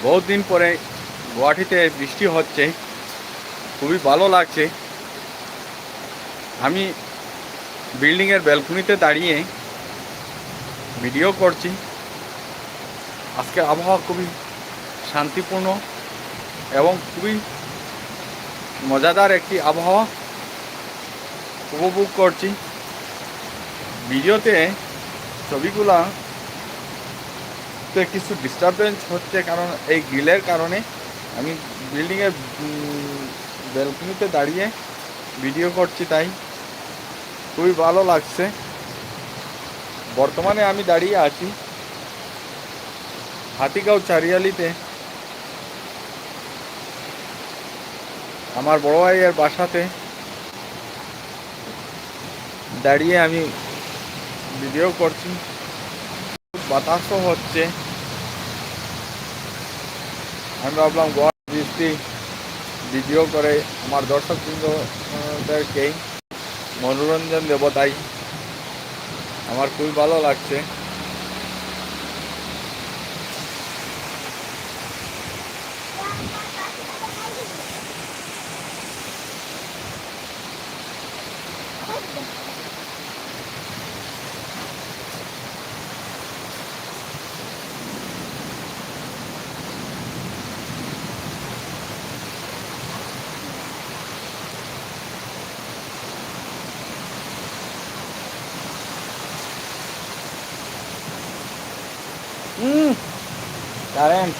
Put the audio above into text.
বহুত দিন পরে গুয়াহাটিতে বৃষ্টি হচ্ছে, খুবই ভালো লাগছে। আমি বিল্ডিংয়ের ব্যালকনিতে দাঁড়িয়ে ভিডিও করছি। আজকের আবহাওয়া খুবই শান্তিপূর্ণ এবং খুবই মজাদার একটি আবহাওয়া উপভোগ করছি। ভিডিওতে ছবিগুলা কিছু ডিস্টারবেন্স হচ্ছে, কারণ এই গ্রিলের কারণে। আমি বিল্ডিংয়ের ব্যালকনিতে দাঁড়িয়ে ভিডিও করছি, তাই খুবই ভালো লাগছে। বর্তমানে আমি দাঁড়িয়ে আছি হাতিগাঁও চারিয়ালিতে, আমার বড় ভাইয়ের বাসাতে দাঁড়িয়ে আমি ভিডিও করছি। বাতাসও হচ্ছে। আমি ভাবলাম গোয়া বৃষ্টি ভিডিও করে আমার দর্শকবৃন্দদেরকে মনোরঞ্জন দেব, তাই আমার খুবই ভালো লাগছে। কারেন্ট